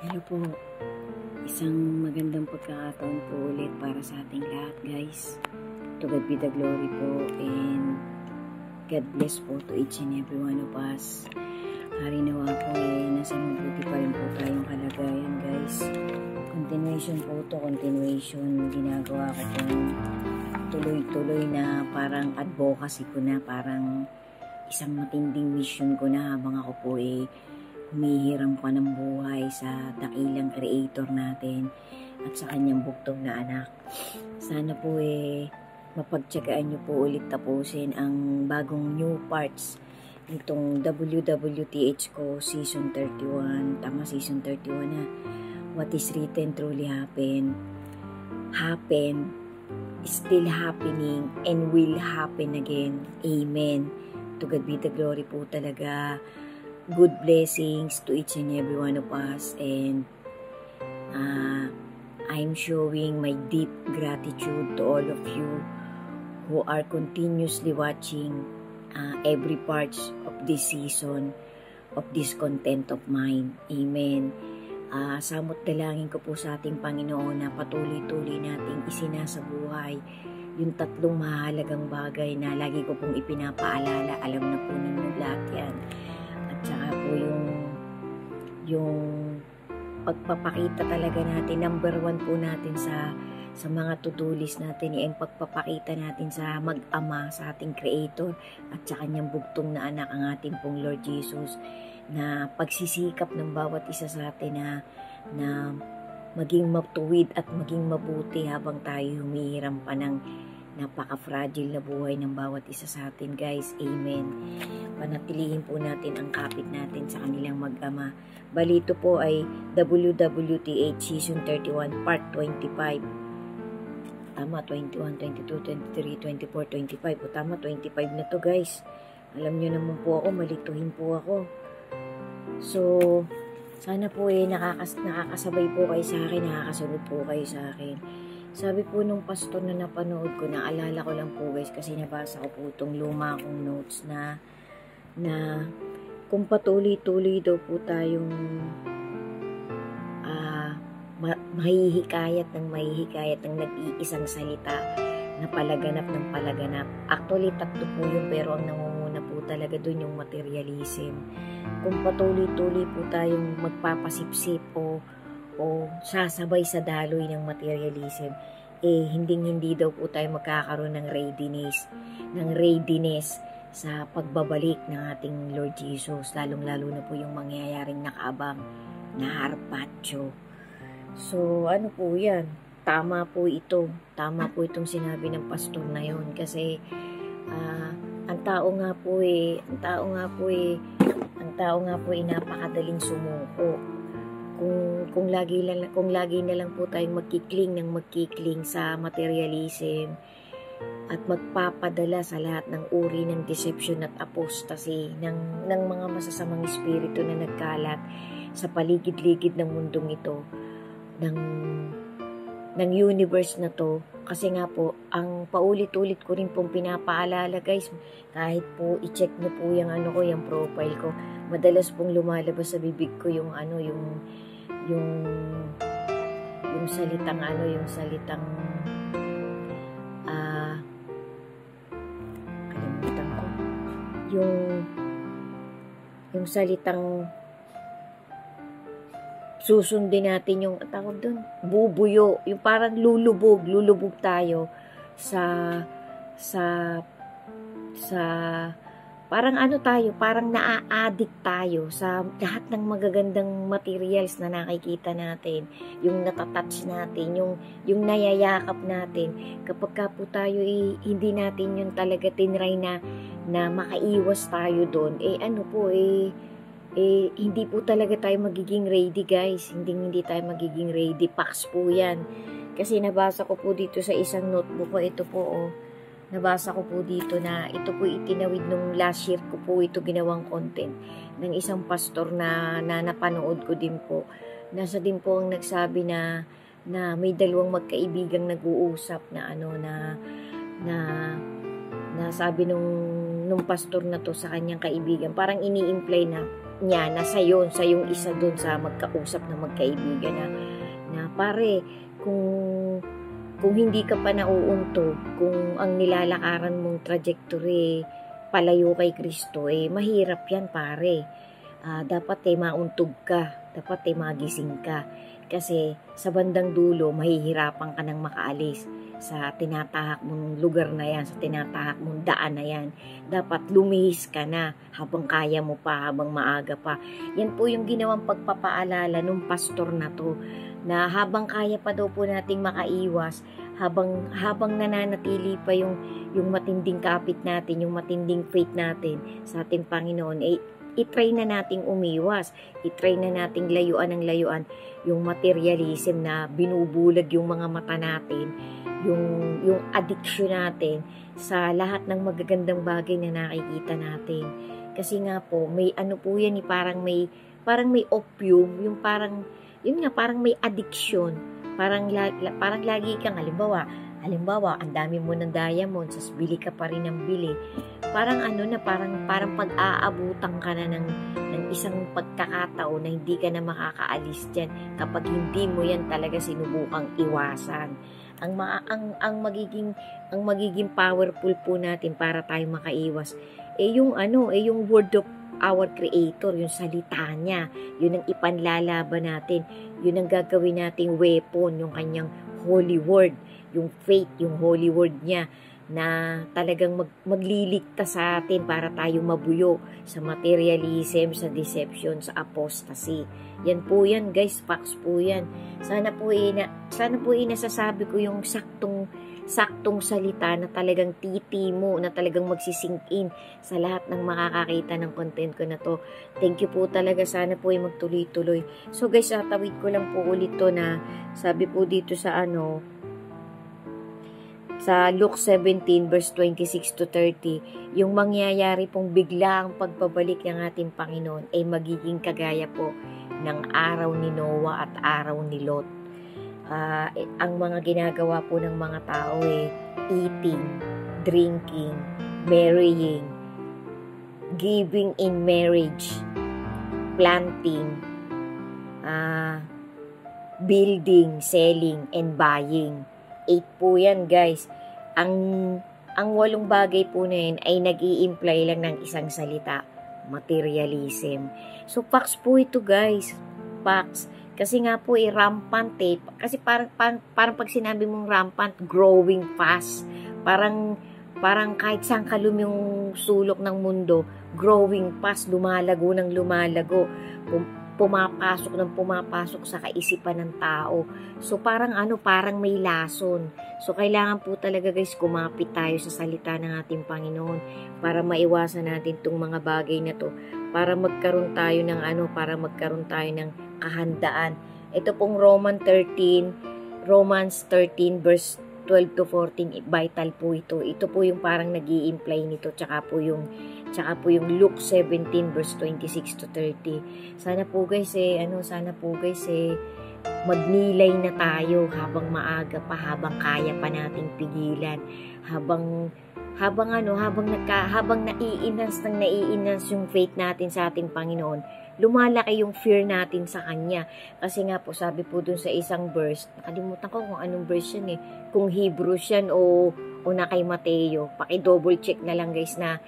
Hello po. Isang magandang pagkakataon po ulit para sa ating lahat, guys. To God be the glory po, and God bless po to each and every one of us. Hari nawa po nasa mabuti pa rin po tayong kalagayan, guys. Continuation po to, continuation. Ginagawa ko pong tuloy-tuloy na parang advocacy ko na, parang isang matinding mission ko na habang ako po humihiram pa ng buhay sa dakilang creator natin at sa kanyang buktong na anak. Sana po mapagtyagaan nyo po ulit tapusin ang bagong new parts nitong WWTH ko season 31. Tama, season 31 na. What is written truly happened, still happening, and will happen again. Amen. To God be the glory po talaga. Good blessings to each and every one of us, and I'm showing my deep gratitude to all of you who are continuously watching every part of this season of this content of mine. Amen. Samot dalangin ko po sa ating Panginoon na patuloy-tuloy nating isinasabuhay yung tatlong mahalagang bagay na lagi ko pong ipinapaalala. Alam na po ninyo lahat yan. Tsaka po yung pagpapakita talaga natin, number one po natin sa mga to-do list natin, yung pagpapakita natin sa mag-ama, sa ating creator at sa kanyang bugtong na anak, ang ating pong Lord Jesus, na pagsisikap ng bawat isa sa atin na maging matuwid at maging mabuti habang tayo humihiram pa ng napaka-fragile na buhay ng bawat isa sa atin, guys. Amen. Panatilihin po natin ang kapit natin sa kanilang mag-ama. Balito po ay WWTH Season 31 Part 25. Tama, 21, 22, 23, 24, 25. O tama, 25 na to, guys. Alam nyo naman po ako, malituhin po ako. So, sana po nakakasabay po kayo sa akin, nakakasunod po kayo sa akin. Sabi po nung pastor na napanood ko, naalala ko lang po, guys, kasi nabasa ko po itong luma kong notes na kung patuloy-tuloy daw po tayong mahihikayat ng nag-iisang salita na palaganap ng palaganap. Actually, tatlo po yun, pero ang nangunguna po talaga dun yung materialism. Kung patuloy-tuloy po tayong magpapasipsip o sasabay sa daloy ng materialism, hindi daw po tayo magkakaroon ng readiness sa pagbabalik ng ating Lord Jesus, lalong-lalo na po yung mangyayaring nakaabang na harpatyo. So, ano po yan? Tama po itong sinabi ng pastor na yon, kasi ang tao nga po napakadaling sumuko. Kung lagi na lang po tayong magkikling sa materialism at magpapadala sa lahat ng uri ng deception at apostasy ng mga masasamang espiritu na nagkalat sa paligid-ligid ng mundong ito, ng universe na to. Kasi nga po, ang paulit-ulit ko rin pong pinapaalala, guys, kahit po i-check niyo po yung yung profile ko, madalas pong lumalabas sa bibig ko yung salitang kalimutan ko, yung salitang susundin natin, yung tawag doon, bubuyo, yung parang lulubog tayo sa parang parang naa-addict tayo sa lahat ng magagandang materials na nakikita natin, yung natatouch natin, yung nayayakap natin. Kapag po tayo hindi natin yun talaga tinry na makaiwas tayo doon, hindi po talaga tayo magiging ready, guys. Hindi tayo magiging ready. Packs po yan. Kasi nabasa ko po dito sa isang notebook ko, ito po, nabasa ko po dito na ito po itinawid nung last year ko po ito ginawang content ng isang pastor na napanood ko din po. Nasa din po ang nagsabi na may dalawang magkaibigang nag-uusap na sabi nung pastor na to sa kanyang kaibigan, parang ini-imply na niya na sa yung isa dun sa magkausap na magkaibigan na pare, kung hindi ka pa nauuntog, kung ang nilalakaran mong trajectory palayo kay Kristo, mahirap yan pare. Dapat mauntog ka, dapat magising ka. Kasi sa bandang dulo, mahihirapan ka nang makaalis sa tinatahak mong lugar na yan, sa tinatahak mong daan na yan. Dapat lumihis ka na habang kaya mo pa, habang maaga pa. Yan po yung ginawang pagpapaalala ng pastor na to, na habang kaya pa daw po nating makaiwas, habang nananatili pa yung matinding kapit natin, yung matinding faith natin sa ating Panginoon, i-try na nating umiwas, i-try na nating layuan yung materialism na binubulag yung mga mata natin, yung addiction natin sa lahat ng magagandang bagay na nakikita natin. Kasi nga po, may ano po yan, parang may opium, yung parang may addiction. Parang lagi kang, halimbawa, ang dami mo ng diamond, sas bili ka pa rin ng bili. Parang parang pag-aabutan ka na ng isang pagkakataon na hindi ka na makakaalis dyan kapag hindi mo yan talaga sinubukang iwasan. Ang magiging powerful po natin para tayo makaiwas, yung word of our Creator, yung salita niya, yun ang ipanlalaban natin, yun ang gagawin nating weapon, yung kanyang holy word, yung faith, yung holy word niya, na talagang magliligtas sa atin para tayo mabuyo sa materialism, sa deception, sa apostasy. Yan po yan guys, facts po yan. Sana po nasasabi ko yung saktong salita na talagang titimo, na talagang magsisink in sa lahat ng makakakita ng content ko na to. Thank you po talaga, sana po ay magtuloy-tuloy. So guys, tawid ko lang po ulit to na sabi po dito sa sa Luke 17 verse 26 to 30, yung mangyayari pong bigla ang pagbabalik ng ating Panginoon ay magiging kagaya po ng araw ni Noah at araw ni Lot. Ang mga ginagawa po ng mga tao eating, drinking, marrying, giving in marriage, planting, building, selling, and buying. 8 po yan guys. Ang 8 bagay po na yun ay nag-i-imply lang ng isang salita, materialism. So facts po ito guys, facts. Kasi nga po rampant kasi parang pag sinabi mong rampant, growing fast. Parang kahit saan ka yung sulok ng mundo, growing fast, lumalago ng lumalago. Pumapasok sa kaisipan ng tao. So parang may lason. So kailangan po talaga guys, kumapit tayo sa salita ng ating Panginoon para maiwasan natin tong mga bagay na to, para magkaroon tayo ng kahandaan. Ito pong Romans 13 verse 12 to 14, vital po ito. Ito po yung parang nag-i-imply nito, tsaka po yung Luke 17 verse 26 to 30. Sana po guys magnilay na tayo habang maaga pa, habang kaya pa nating pigilan, habang nai-enhance yung faith natin sa ating Panginoon, lumalaki yung fear natin sa Kanya. Kasi nga po, sabi po dun sa isang verse, nakalimutan ko kung anong verse yan kung Hebrews yan o na kay Mateo, paki-double check na lang guys na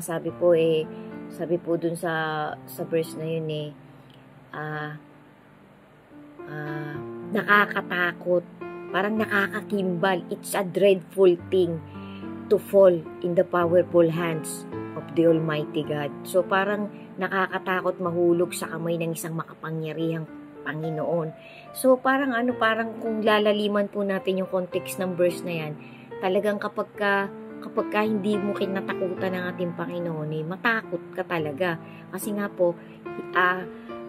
sabi po dun sa verse na yun nakakatakot, parang nakakakimbal. It's a dreadful thing to fall in the powerful hands of the Almighty God. So parang nakakatakot mahulog sa kamay ng isang makapangyarihang Panginoon. So parang kung lalaliman po natin yung context ng verse na yan, talagang kapag ka hindi mo kinatakutan ng ating Panginoon, matakot ka talaga. Kasi nga po,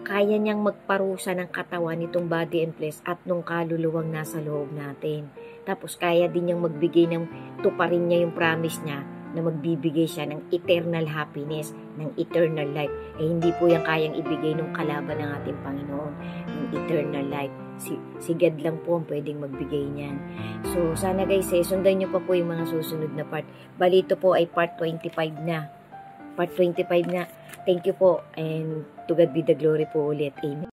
kaya niyang magparusa ng katawan nitong body and flesh at nung kaluluwang nasa loob natin. Tapos kaya din niyang magbigay tuparin niya yung promise niya na magbibigay siya ng eternal happiness, ng eternal life. Hindi po yan kayang ibigay ng kalaban ng ating Panginoon, yung eternal life. Si God lang po ang pwedeng magbigay niyan. So sana guys, sundan niyo pa po yung mga susunod na part. Bali ito po ay part 25 na. part 25 na. Thank you po and to God be the glory po ulit. Amen.